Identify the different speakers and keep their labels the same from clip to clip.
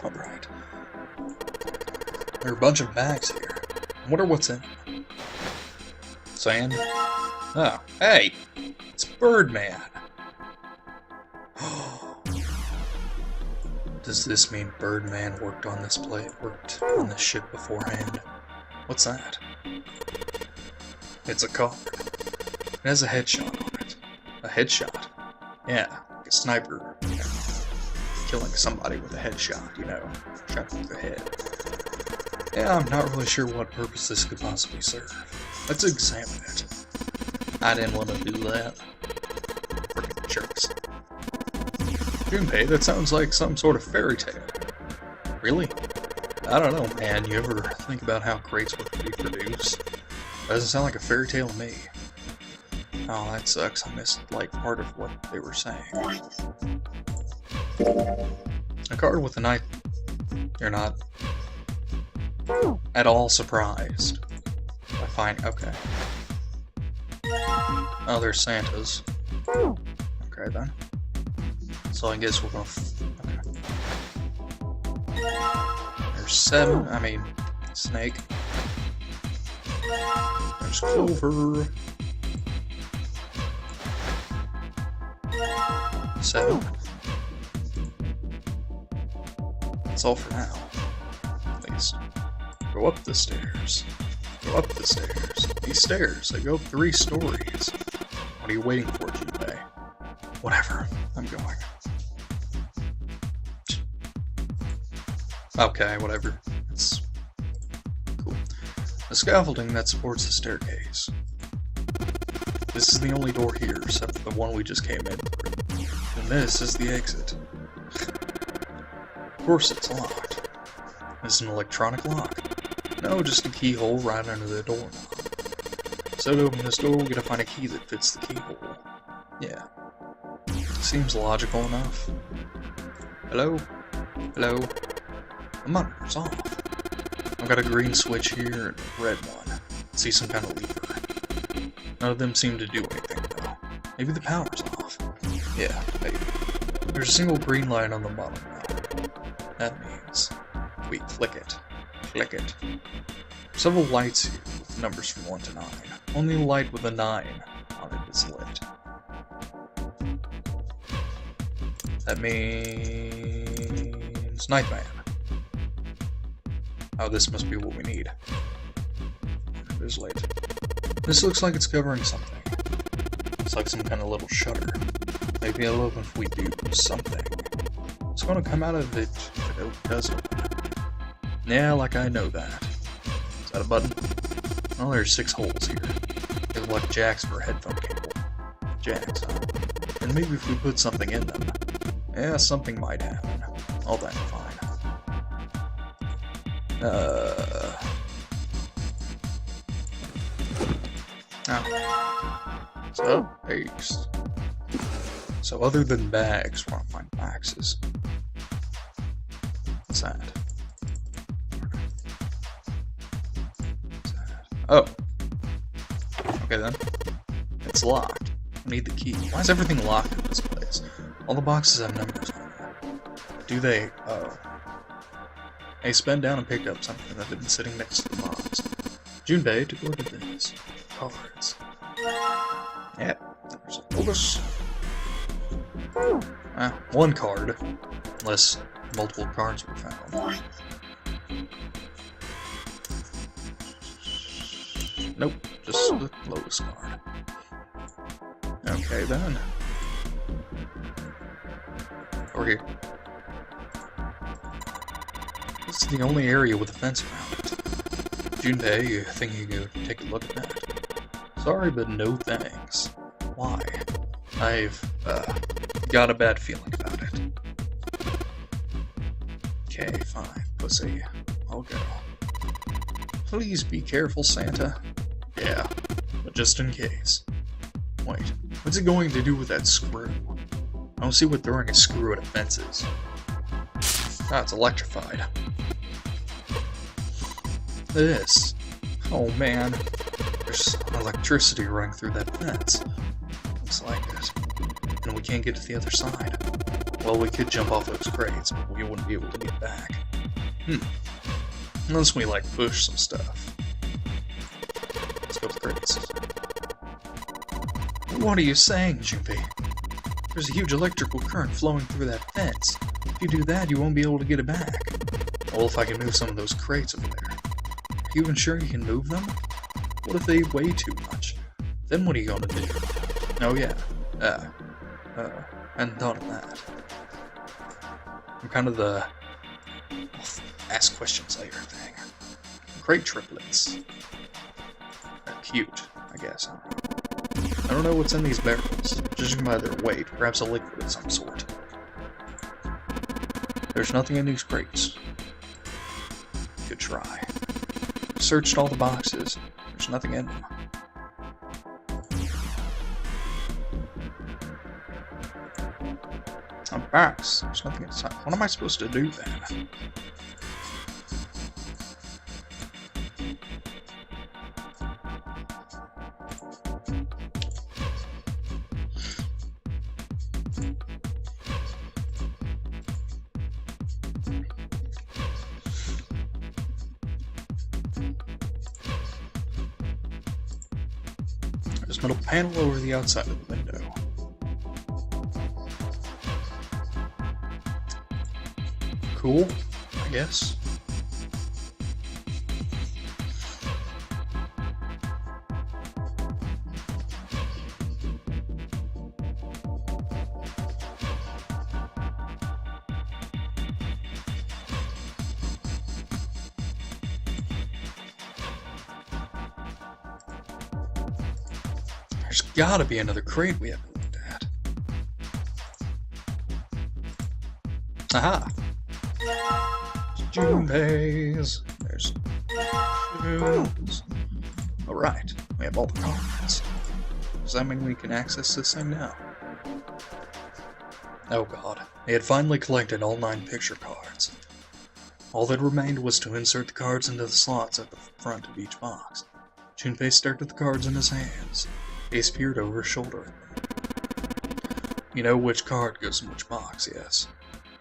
Speaker 1: Alright. There are a bunch of bags here. I wonder what's in them. Sand? Oh, hey! It's Birdman! Does this mean Birdman worked on this ship beforehand? What's that? It's a card. It has a headshot on it. A headshot? Yeah, like a sniper, you know, killing somebody with a headshot, you know, shot through the head. Yeah, I'm not really sure what purpose this could possibly serve. Let's examine it. I didn't want to do that. Frickin' jerks. Junpei, that sounds like some sort of fairy tale. Really? I don't know, man. You ever think about how crates would reproduce? Doesn't sound like a fairy tale to me. Oh, that sucks. I missed, like, part of what they were saying. A card with a knife. You're not at all surprised by finding... Okay. Oh, there's Santas. Okay, then. So I guess we're gonna... Okay. There's 7. I mean, Snake. There's Clover. 7. That's all for now. At least. Go up the stairs. Go up the stairs. These stairs, they go up 3 stories. What are you waiting for, Junpei? Whatever. I'm going. Okay, whatever. It's cool. The scaffolding that supports the staircase. This is the only door here, except for the one we just came in through. And this is the exit. Of course it's locked. Is it an electronic lock? No, just a keyhole right under the doorknob. So to open this door, we gotta find a key that fits the keyhole. Yeah. Seems logical enough. Hello? Hello? The monitor's off. I've got a green switch here and a red one. See some kind of lever. None of them seem to do anything, though. Maybe the power's off. Yeah, maybe. There's a single green light on the bottom now. That means we flick it. Flick it. Several lights here with numbers from 1 to 9. Only the light with a 9 on it is lit. That means Nightman. Oh, this must be what we need. It is late. This looks like it's covering something. It's like some kind of little shutter. Maybe it'll open if we do something. It's gonna come out of it if it does open. Yeah, like I know that. Is that a button? Oh, there's 6 holes here. There's like jacks for a headphone cable. Jacks, huh? And maybe if we put something in them. Yeah, something might happen. All that fine. Oh. So, bags. So other than bags, we're gonna find boxes. What's that? What's that? Oh. Okay then. It's locked. I need the key. Why is everything locked in this place? All the boxes have numbers on them. Do they? Oh. I spent down and picked up something that had been sitting next to the box. Junpei took a look at this. Cards. Yep. There's a bonus. One card. Unless multiple cards were found. Nope. Just the Lotus card. Okay then. Over here. This is the only area with a fence around it. Junpei, you think you could take a look at that? Sorry, but no thanks. Why? I've, got a bad feeling about it. Okay, fine, pussy. I'll go. Please be careful, Santa. Yeah, but just in case. Wait, what's it going to do with that screw? I don't see what throwing a screw at a fence is. Ah, it's electrified. This. Oh man. There's electricity running through that fence. Looks like it. And we can't get to the other side. Well, we could jump off those crates, but we wouldn't be able to get back. Unless we, like, push some stuff. Let's go with the crates. What are you saying, Junpei? There's a huge electrical current flowing through that fence. If you do that, you won't be able to get it back. Well, if I can move some of those crates over there. Are you even sure you can move them? What if they weigh too much? Then what are you gonna do? Oh yeah. Hadn't thought of that. I'm kind of the ask questions later thing. Crate triplets. They're cute, I guess. I don't know what's in these barrels. Judging by their weight, perhaps a liquid of some sort. There's nothing in these crates. Good try. Searched all the boxes. There's nothing in them. A box. There's nothing inside. What am I supposed to do then? There's a metal panel over the outside of the window. Cool, I guess. There's gotta be another crate we haven't looked at. Aha! Junpei's. There's June's. Alright, we have all the cards. Does that mean we can access this thing now? Oh god, they had finally collected all 9 picture cards. All that remained was to insert the cards into the slots at the front of each box. Junpei stared at the cards in his hands. Ace peered over his shoulder at them. You know which card goes in which box, yes?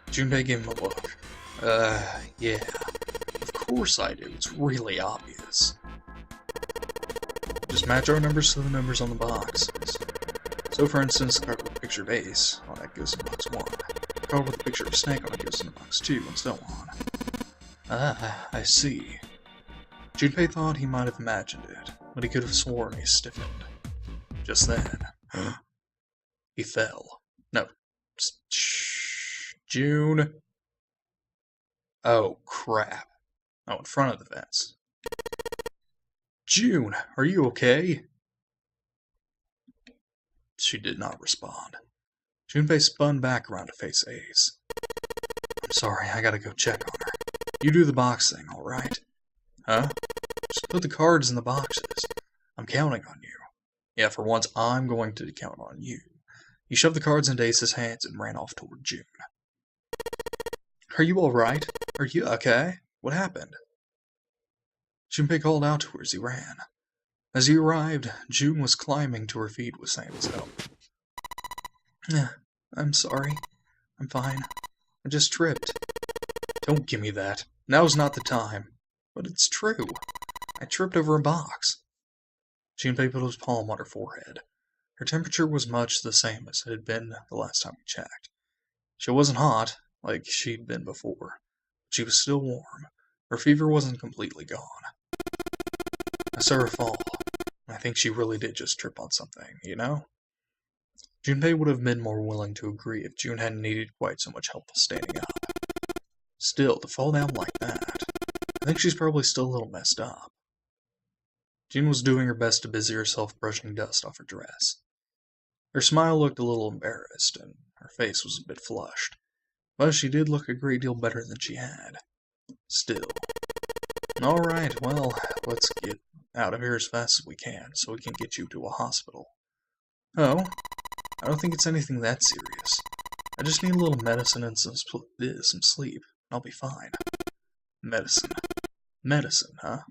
Speaker 1: Junpei gave him a look. Yeah. Of course I do. It's really obvious. Just match our numbers to the numbers on the boxes. So, for instance, the card with a picture of Ace, well, that goes in box 1. The card with a picture of Snake on it goes into box 2, and so on. Ah, I see. Junpei thought he might have imagined it, but he could have sworn he stiffened. Just then, he fell. No. Shh. June. Oh, crap. Oh, in front of the fence. June, are you okay? She did not respond. Junpei spun back around to face Ace. I'm sorry, I gotta go check on her. You do the box thing, alright? Huh? Just put the cards in the boxes. I'm counting on you. Yeah, for once, I'm going to count on you. He shoved the cards into Ace's hands and ran off toward June. Are you alright? Are you okay? What happened? Junpei called out to her as he ran. As he arrived, June was climbing to her feet with Sandy's help. I'm sorry. I'm fine. I just tripped. Don't give me that. Now's not the time. But it's true. I tripped over a box. Junpei put his palm on her forehead. Her temperature was much the same as it had been the last time we checked. She wasn't hot, like she'd been before, but she was still warm. Her fever wasn't completely gone. I saw her fall. I think she really did just trip on something, you know? Junpei would have been more willing to agree if June hadn't needed quite so much help standing up. Still, to fall down like that, I think she's probably still a little messed up. June was doing her best to busy herself brushing dust off her dress. Her smile looked a little embarrassed, and her face was a bit flushed, but she did look a great deal better than she had. Still. Alright, well, let's get out of here as fast as we can, so we can get you to a hospital. Oh, I don't think it's anything that serious. I just need a little medicine and some sleep. I'll be fine. Medicine. Medicine, huh?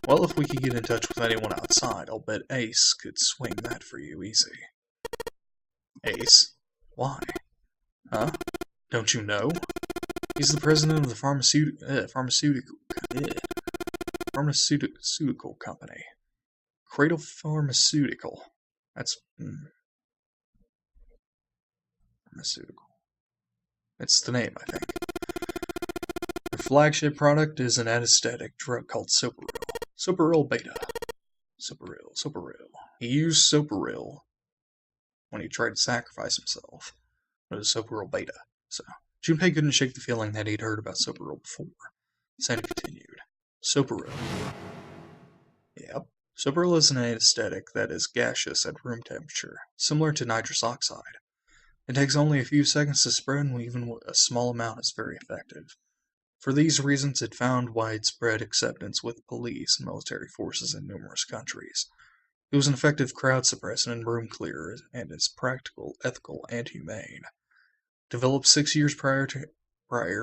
Speaker 1: Well, if we could get in touch with anyone outside, I'll bet Ace could swing that for you easy. Ace? Why? Huh? Don't you know? He's the president of the pharmaceutical company. Cradle Pharmaceutical. That's... pharmaceutical. It's the name, I think. Their flagship product is an anesthetic drug called Soparil. Soparil Beta. Soparil. He used Soparil when he tried to sacrifice himself. It was Soparil Beta. So, Junpei couldn't shake the feeling that he'd heard about Soparil before. Santa continued. Soparil. Yep. Soparil is an anesthetic that is gaseous at room temperature, similar to nitrous oxide. It takes only a few seconds to spread, and even a small amount is very effective. For these reasons, it found widespread acceptance with police and military forces in numerous countries. It was an effective crowd suppressant and room clearer, and is practical, ethical, and humane. Developed 6 years prior,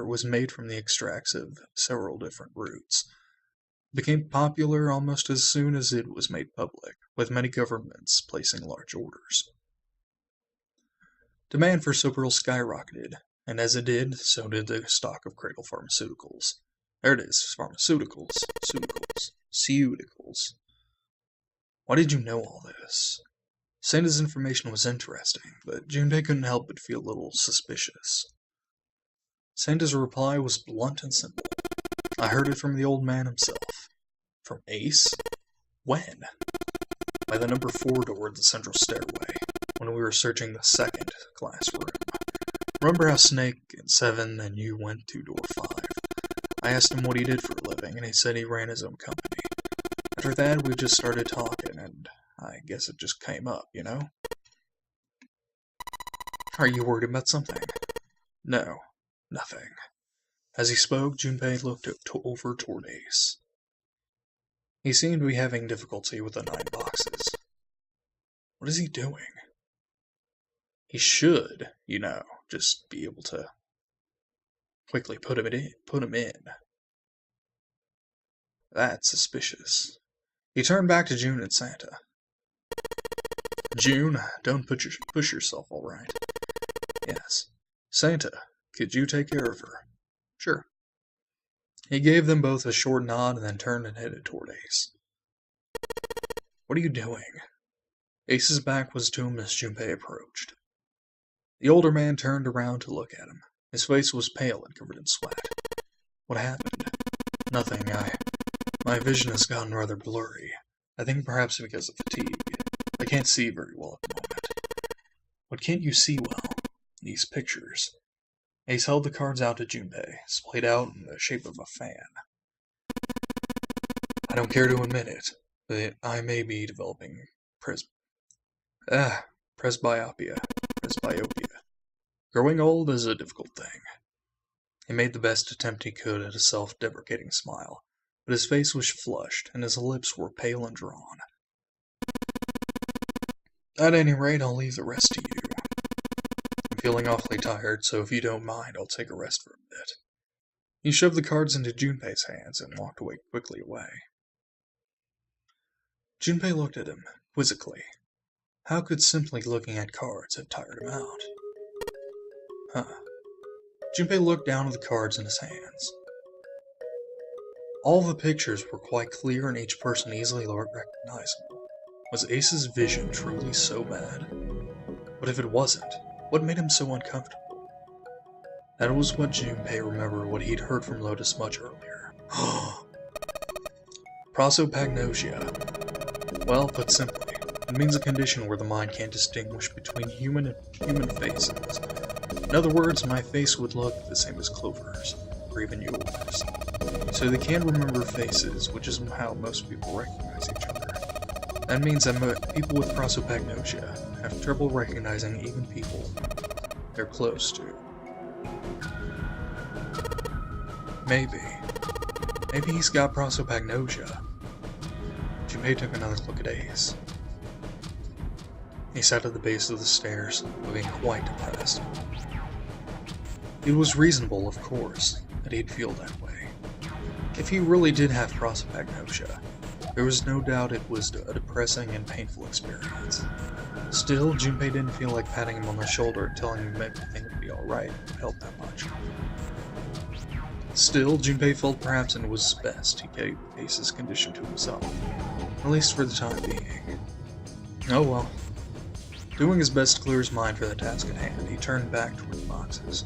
Speaker 1: was made from the extracts of several different roots. It became popular almost as soon as it was made public, with many governments placing large orders. Demand for Soparil skyrocketed, and as it did, so did the stock of Cradle Pharmaceuticals. There it is, pharmaceuticals. Why did you know all this? Santa's information was interesting, but Junpei couldn't help but feel a little suspicious. Santa's reply was blunt and simple. I heard it from the old man himself. From Ace? When? By the number 4 door at the central stairway, when we were searching the second classroom. Remember how Snake and Seven and you went to door 5? I asked him what he did for a living, and he said he ran his own company. After that, we just started talking, and I guess it just came up, you know? Are you worried about something? No, nothing. As he spoke, Junpei looked over toward Ace. He seemed to be having difficulty with the 9 boxes. What is he doing? He should, you know, just be able to quickly put him in. That's suspicious. He turned back to June and Santa. June, don't push yourself, all right? Yes. Santa, could you take care of her? Sure. He gave them both a short nod and then turned and headed toward Ace. What are you doing? Ace's back was to him as Junpei approached. The older man turned around to look at him. His face was pale and covered in sweat. What happened? Nothing. My vision has gotten rather blurry. I think perhaps because of fatigue. I can't see very well at the moment. What can't you see well? These pictures. Ace held the cards out to Junpei, splayed out in the shape of a fan. I don't care to admit it, but I may be developing presbyopia. Growing old is a difficult thing. He made the best attempt he could at a self-deprecating smile, but his face was flushed, and his lips were pale and drawn. At any rate, I'll leave the rest to you. I'm feeling awfully tired, so if you don't mind, I'll take a rest for a bit. He shoved the cards into Junpei's hands and walked quickly away. Junpei looked at him, quizzically. How could simply looking at cards have tired him out? Junpei looked down at the cards in his hands. All the pictures were quite clear and each person easily recognizable. Was Ace's vision truly so bad? What if it wasn't? What made him so uncomfortable? That was what Junpei remembered what he'd heard from Lotus much earlier. Prosopagnosia. Well, put simply, it means a condition where the mind can't distinguish between human faces. In other words, my face would look the same as Clover's, or even yours. So they can't remember faces, which is how most people recognize each other. That means that people with prosopagnosia have trouble recognizing even people they're close to. Maybe he's got prosopagnosia. Junpei took another look at Ace. He sat at the base of the stairs, looking quite depressed. It was reasonable, of course, that he'd feel that way. If he really did have prosopagnosia, there was no doubt it was a depressing and painful experience. Still, Junpei didn't feel like patting him on the shoulder and telling him everything would be alright, it helped that much. Still, Junpei felt perhaps it was best he kept Ace's condition to himself, at least for the time being. Oh well. Doing his best to clear his mind for the task at hand, he turned back toward the boxes.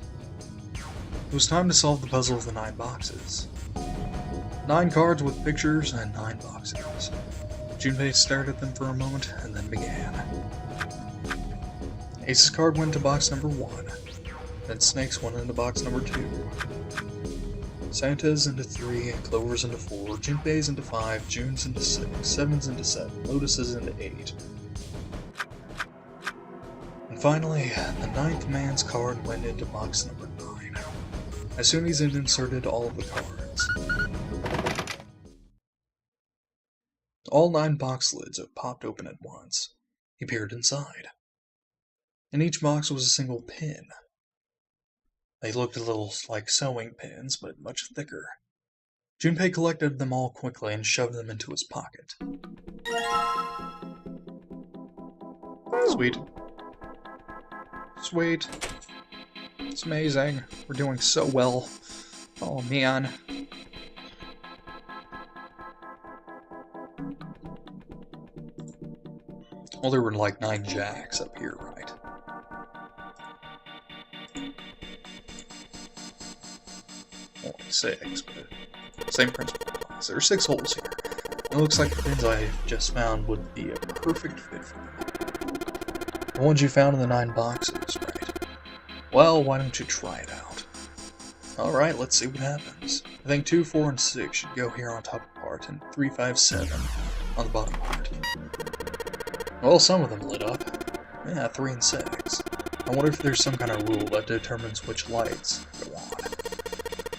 Speaker 1: It was time to solve the puzzle of the 9 boxes. 9 cards with pictures and 9 boxes. Junpei stared at them for a moment and then began. Ace's card went into box number 1, then Snake's went into box number 2. Santa's into 3, Clover's into 4, Junpei's into 5, June's into 6, Seven's into 7, Lotus's into 8. And finally, the 9th man's card went into box number 9, as soon as it inserted all of the cards. All 9 box lids have popped open at once. He peered inside. In each box was a single pin. They looked a little like sewing pins, but much thicker. Junpei collected them all quickly and shoved them into his pocket. Sweet. Sweet. It's amazing. We're doing so well. Oh man. Well, there were like 9 jacks up here, right? Only 6, but same principle applies. There are 6 holes here. It looks like the pins I just found would be a perfect fit for them. The ones you found in the 9 boxes, right? Well, why don't you try it out? Alright, let's see what happens. I think 2, 4, and 6 should go here on top part, and 3, 5, 7 on the bottom part. Well, some of them lit up. Yeah, 3 and 6. I wonder if there's some kind of rule that determines which lights go on.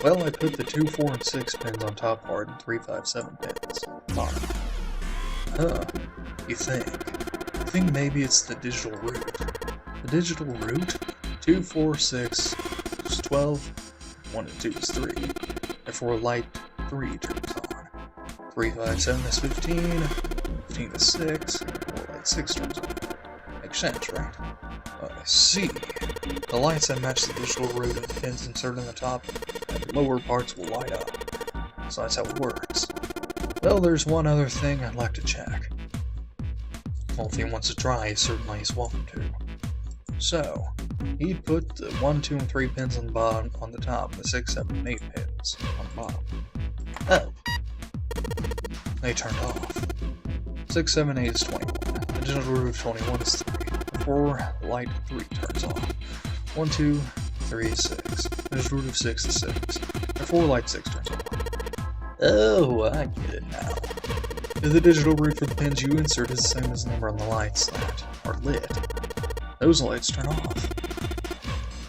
Speaker 1: Well, I put the 2, 4, and 6 pins on top part and 3, 5, 7 pins bottom. Huh. You think maybe it's the digital root. The digital root? 2, 4, 6 is 12, 1 and 2 is 3. Therefore light 3 turns on. 3, 5, 7 is 15, 15 is 6, or light 6 turns on. Makes sense, right? I see. The lights that match the digital root of the pins inserted in the top and lower parts will light up. So that's how it works. Well, there's one other thing I'd like to check. Well, if he wants to try, he certainly is welcome to. So, he'd put the 1, 2, and 3 pins on the bottom, on the top, and the 6, 7, and 8 pins on the bottom. Oh. They turned off. 6, 7, 8 is 21. The digital root of 21 is 3. Before light 3 turns on. 1, 2, 3 is 6. The digital root of 6 is 6. Before light 6 turns on. Oh, I get it now. The digital root for the pins you insert is the same as the number on the lights that are lit. Those lights turn off.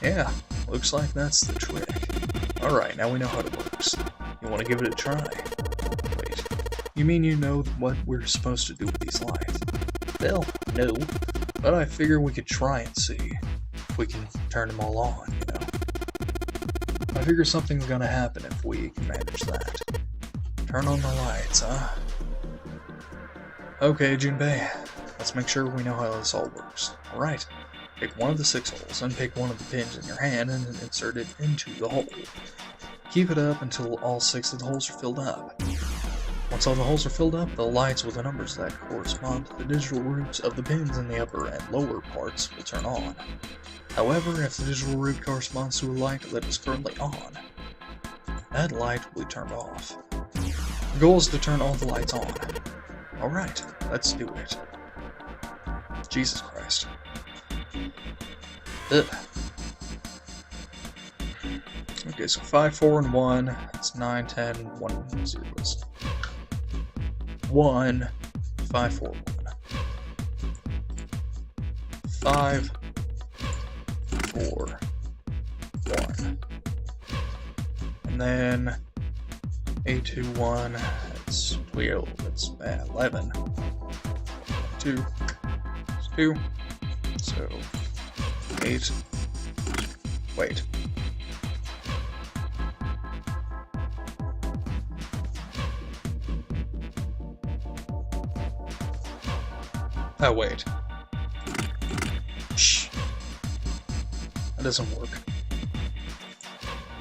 Speaker 1: Yeah, looks like that's the trick. Alright, now we know how it works. You want to give it a try? Wait, you mean you know what we're supposed to do with these lights? Well, no, but I figure we could try and see if we can turn them all on, you know? I figure something's gonna happen if we can manage that. Turn on the lights, huh? Okay, Junpei, let's make sure we know how this all works. Alright, pick one of the 6 holes, and pick one of the pins in your hand and insert it into the hole. Keep it up until all 6 of the holes are filled up. Once all the holes are filled up, the lights with the numbers that correspond to the digital roots of the pins in the upper and lower parts will turn on. However, if the digital root corresponds to a light that is currently on, that light will be turned off. The goal is to turn all the lights on. Alright, let's do it. Jesus Christ. Ugh. Okay, so 5, 4, and 1. That's 9, 10, 1 zeros. 1, 5, 4, 1. 5, 4, 1. And then 8, 2, 1. That's 12. That's 11. 2. It's 2. So 8. Wait. Oh, wait. Shh. That doesn't work.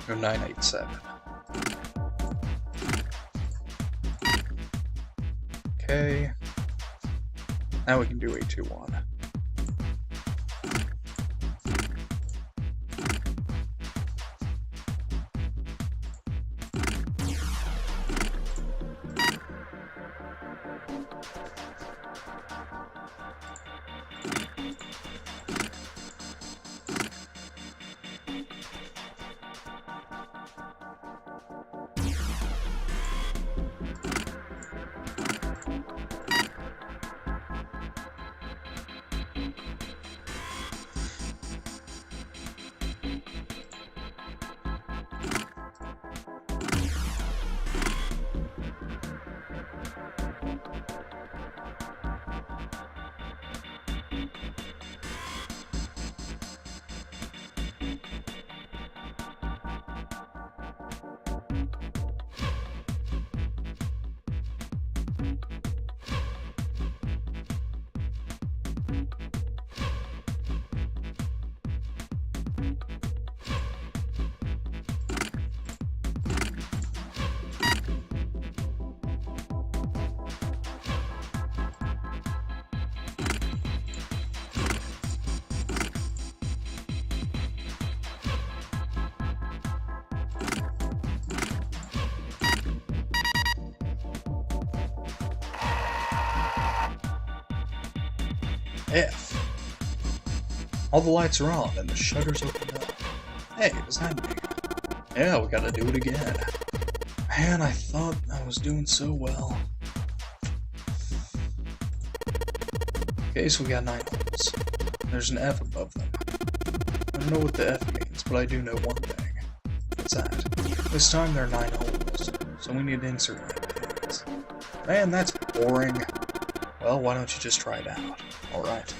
Speaker 1: Go 987. Okay. Now we can do 821. F. All the lights are on and the shutters open up. Hey, what's happening? Yeah, we gotta do it again. Man, I thought I was doing so well. Okay, so we got 9 holes. There's an F above them. I don't know what the F means, but I do know one thing. What's that? This time there are 9 holes, so we need to insert 9 pins. Man, that's boring. Well, why don't you just try it out? Alright.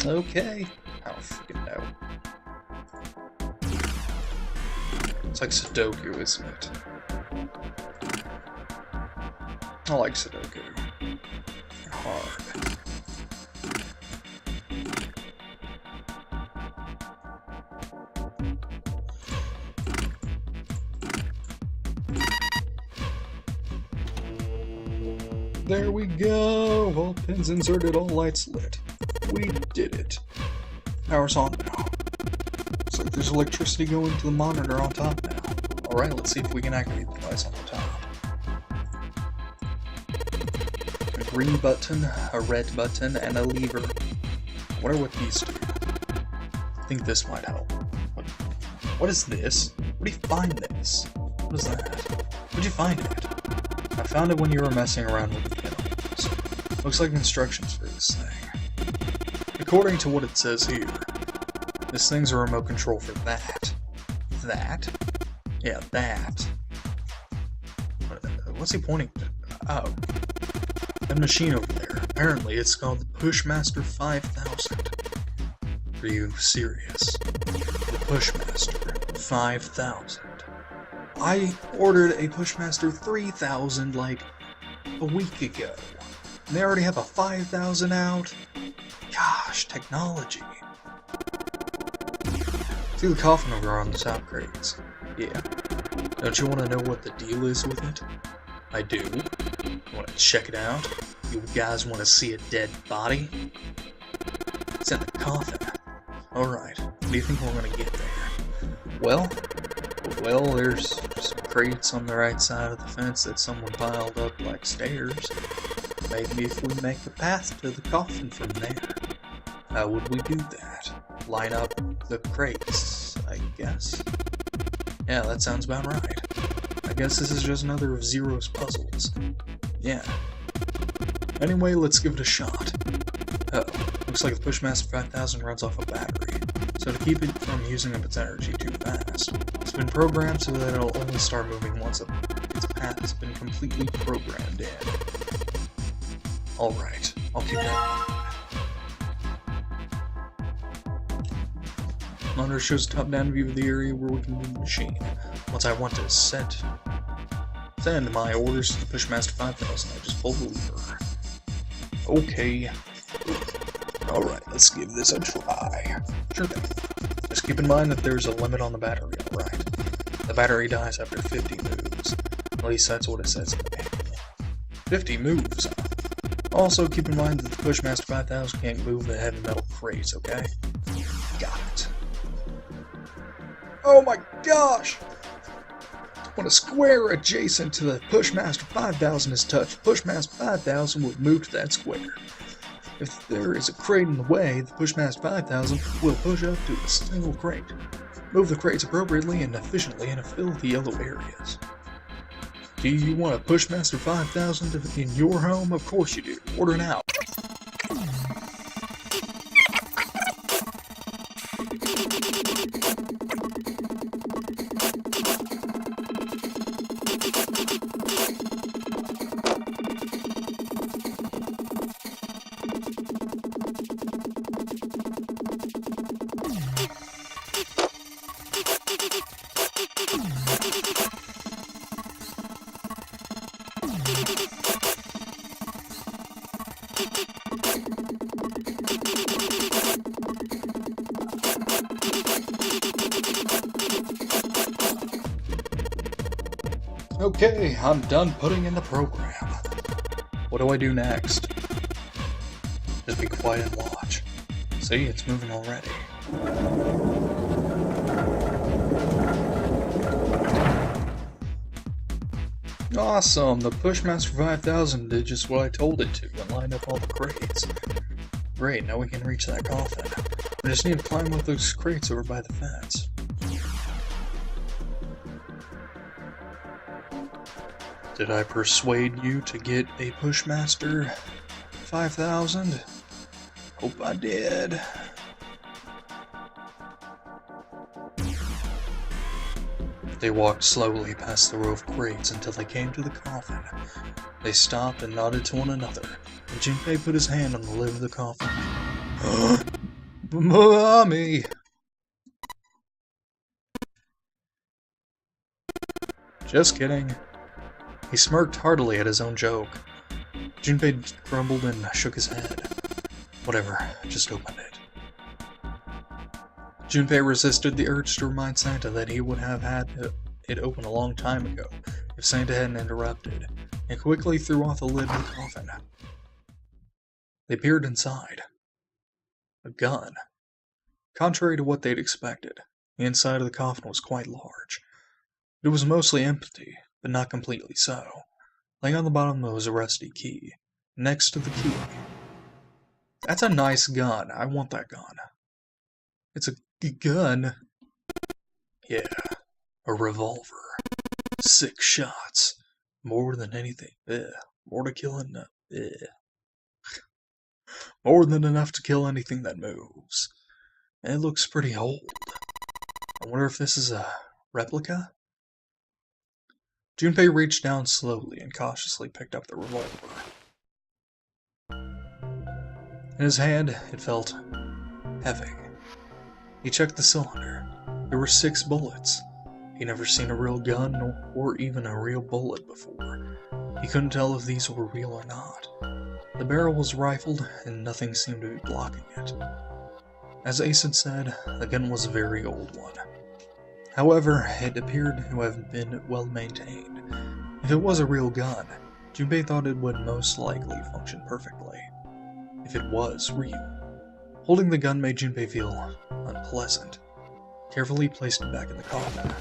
Speaker 1: Okay. I don't freaking know. It's like Sudoku, isn't it? I like Sudoku. They're hard. There we go! All pins inserted, all lights lit. We did it. Power's on now. Looks like there's electricity going to the monitor on top now. Alright, let's see if we can activate the device on the top. A green button, a red button, and a lever. I wonder what these do. I think this might help. What is this? Where do you find this? What is that? Where'd you find it? I found it when you were messing around with the pedals. Looks like instructions for this thing. According to what it says here, this thing's a remote control for that. That? Yeah, that. What's he pointing to? Oh. That machine over there. Apparently it's called the Pushmaster 5000. Are you serious? The Pushmaster 5000. I ordered a Pushmaster 3000 like a week ago. And they already have a 5000 out? Gosh, technology. See the coffin over on the top crates? Yeah. Don't you want to know what the deal is with it? I do. You want to check it out? You guys want to see a dead body? It's in the coffin. Alright, what do you think we're going to get there? Well, there's some crates on the right side of the fence that someone piled up like stairs. Maybe if we make a path to the coffin from there. How would we do that? Line up the crates, I guess. Yeah, that sounds about right. I guess this is just another of Zero's puzzles. Yeah. Anyway, let's give it a shot. Oh, looks like the Pushmaster 5000 runs off a battery. So to keep it from using up its energy too fast, it's been programmed so that it'll only start moving once its path has been completely programmed in. Alright, I'll keep that in mind. Monitor shows a top-down view of the area where we can move the machine. Once I want to send my orders to the Pushmaster 5000, I just pull the lever. Okay. Alright, let's give this a try. Sure thing. Just keep in mind that there's a limit on the battery, alright? The battery dies after 50 moves. At least that's what it says in the manual. 50 moves, huh? Also, keep in mind that the Pushmaster 5000 can't move the heavy metal crates, okay? Got it. Oh my gosh! When a square adjacent to the Pushmaster 5000 is touched, Pushmaster 5000 will move to that square. If there is a crate in the way, the Pushmaster 5000 will push up to a single crate. Move the crates appropriately and efficiently and fill the yellow areas. Do you want a Pushmaster 5000 in your home? Of course you do. Order now. Okay, I'm done putting in the program. What do I do next? Just be quiet and watch. See, it's moving already. Awesome! The Pushmaster 5000 did just what I told it to and lined up all the crates. Great, now we can reach that coffin. I just need to climb up those crates over by the fence. Did I persuade you to get a Pushmaster 5000? Hope I did. They walked slowly past the row of crates until they came to the coffin. They stopped and nodded to one another, and Junpei put his hand on the lid of the coffin. Mommy! Just kidding. He smirked heartily at his own joke. Junpei grumbled and shook his head. Whatever, just open it. Junpei resisted the urge to remind Santa that he would have had it open a long time ago if Santa hadn't interrupted, and quickly threw off the lid of the coffin. They peered inside. A gun. Contrary to what they'd expected, the inside of the coffin was quite large. It was mostly empty, but not completely so. Laying on the bottom was a rusty key, next to the key. That's a nice gun. I want that gun. It's a gun? Yeah, a revolver. 6 shots. More than anything. More to kill enough. More than enough to kill anything that moves. It looks pretty old. I wonder if this is a replica? Junpei reached down slowly and cautiously picked up the revolver. In his hand, it felt heavy. He checked the cylinder. There were 6 bullets. He'd never seen a real gun or even a real bullet before. He couldn't tell if these were real or not. The barrel was rifled, and nothing seemed to be blocking it. As Ace had said, the gun was a very old one. However, it appeared to have been well maintained. If it was a real gun, Junpei thought it would most likely function perfectly. If it was real. Holding the gun made Junpei feel unpleasant. Carefully placed it back in the coffin.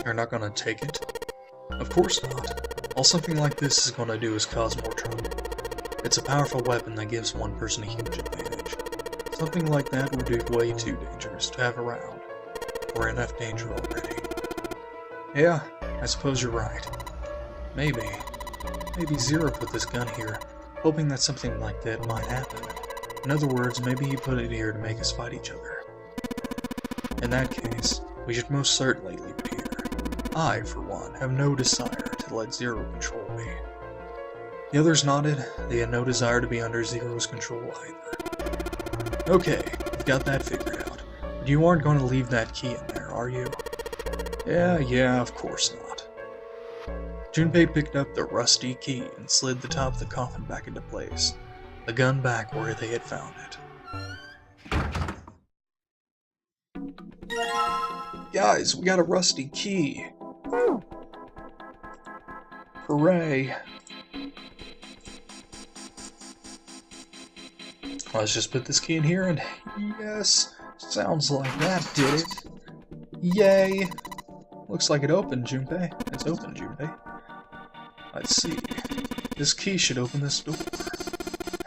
Speaker 1: You're not gonna take it? Of course not. All something like this is gonna do is cause more trouble. It's a powerful weapon that gives one person a huge advantage. Something like that would be way too dangerous to have around. We're in enough danger already. Yeah, I suppose you're right. Maybe Zero put this gun here, hoping that something like that might happen. In other words, maybe he put it here to make us fight each other. In that case, we should most certainly leave it here. I, for one, have no desire to let Zero control me. The others nodded. They had no desire to be under Zero's control either. Okay, got that figured out. But you aren't going to leave that key in there, are you? Yeah, of course not. Junpei picked up the rusty key and slid the top of the coffin back into place, the gun back where they had found it. Guys, we got a rusty key. Hooray. Let's just put this key in here and yes, sounds like that did it. Yay. Looks like it opened, Junpei. It's open, Junpei. Let's see. This key should open this door.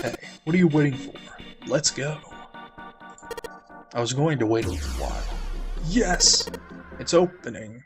Speaker 1: Hey, what are you waiting for? Let's go. I was going to wait a little while. Yes! It's opening.